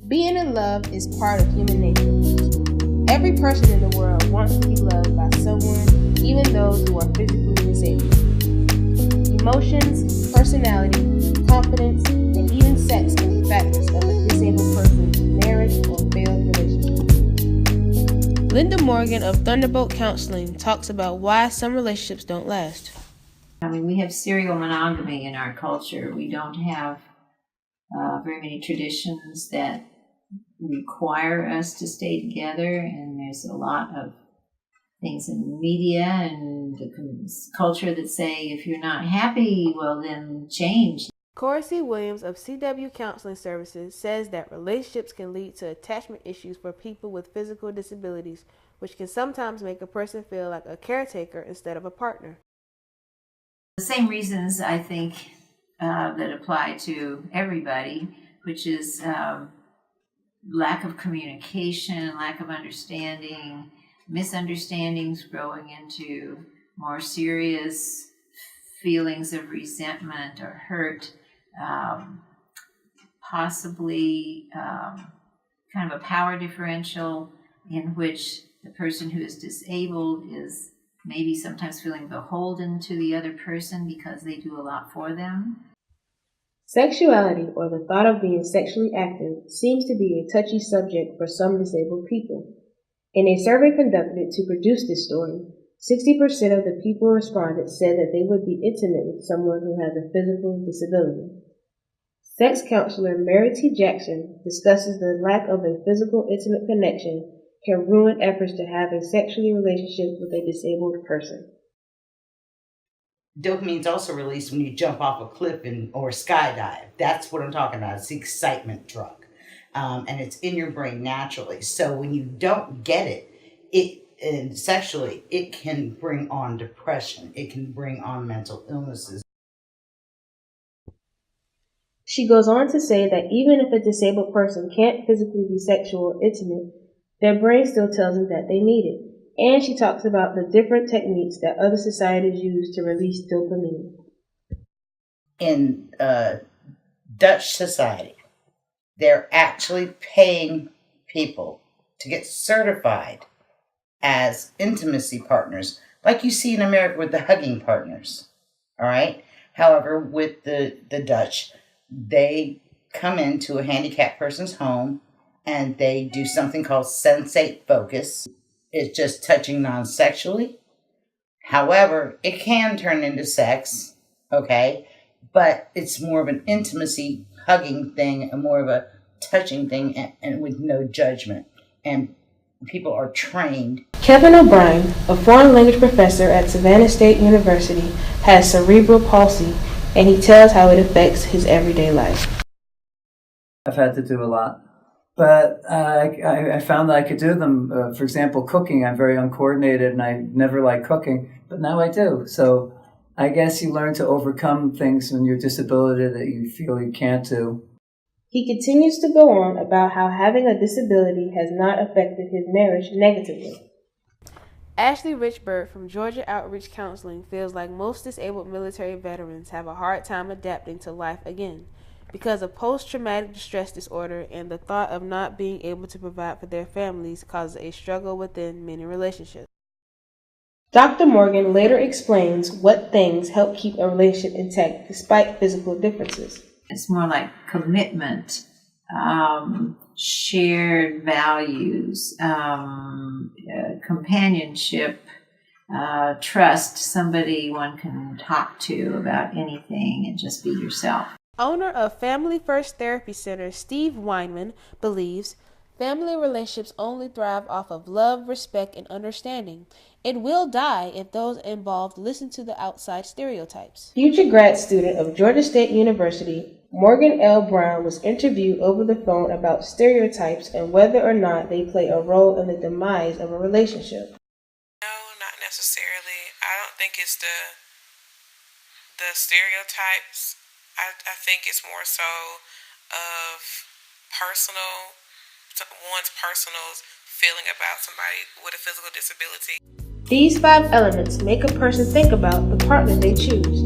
Being in love is part of human nature. Every person in the world wants to be loved by someone, even those who are physically disabled. Emotions, personality, confidence, and even sex can be factors of a disabled person's marriage or failed relationship. Linda Morgan of Thunderbolt Counseling talks about why some relationships don't last. We have serial monogamy in our culture. We don't have very many traditions that require us to stay together, and there's a lot of things in the media and the culture that say if you're not happy, well then change. Corey C. Williams of CW Counseling Services says that relationships can lead to attachment issues for people with physical disabilities, which can sometimes make a person feel like a caretaker instead of a partner. The same reasons I think that apply to everybody, which is lack of communication, lack of understanding, misunderstandings growing into more serious feelings of resentment or hurt, possibly kind of a power differential in which the person who is disabled is maybe sometimes feeling beholden to the other person because they do a lot for them. Sexuality, or the thought of being sexually active, seems to be a touchy subject for some disabled people. In a survey conducted to produce this story, 60% of the people responded said that they would be intimate with someone who has a physical disability. Sex counselor Mary T. Jackson discusses the lack of a physical intimate connection can ruin efforts to have a sexual relationship with a disabled person. Dopamine is also released when you jump off a cliff or skydive. That's what I'm talking about. It's the excitement drug. And it's in your brain naturally. So when you don't get it sexually, it can bring on depression. It can bring on mental illnesses. She goes on to say that even if a disabled person can't physically be sexual or intimate, their brain still tells them that they need it. And she talks about the different techniques that other societies use to release dopamine. In Dutch society, they're actually paying people to get certified as intimacy partners, like you see in America with the hugging partners, all right? However, with the Dutch, they come into a handicapped person's home and they do something called sensate focus. It's just touching non-sexually. However, it can turn into sex, okay? But it's more of an intimacy hugging thing and more of a touching thing and with no judgment. And people are trained. Kevin O'Brien, a foreign language professor at Savannah State University, has cerebral palsy, and he tells how it affects his everyday life. I've had to do a lot. But I found that I could do them. For example, cooking, I'm very uncoordinated and I never liked cooking, but now I do. So I guess you learn to overcome things when you're disability that you feel you can't do. He continues to go on about how having a disability has not affected his marriage negatively. Ashley Richburg from Georgia Outreach Counseling feels like most disabled military veterans have a hard time adapting to life again because of post-traumatic stress disorder, and the thought of not being able to provide for their families causes a struggle within many relationships. Dr. Morgan later explains what things help keep a relationship intact despite physical differences. It's more like commitment, shared values, companionship, trust, somebody one can talk to about anything and just be yourself. Owner of Family First Therapy Center, Steve Weinman, believes family relationships only thrive off of love, respect, and understanding. It will die if those involved listen to the outside stereotypes. Future grad student of Georgia State University, Morgan L. Brown, was interviewed over the phone about stereotypes and whether or not they play a role in the demise of a relationship. No, not necessarily. I don't think it's the stereotypes. I think it's more so of one's personal feeling about somebody with a physical disability. These 5 elements make a person think about the partner they choose.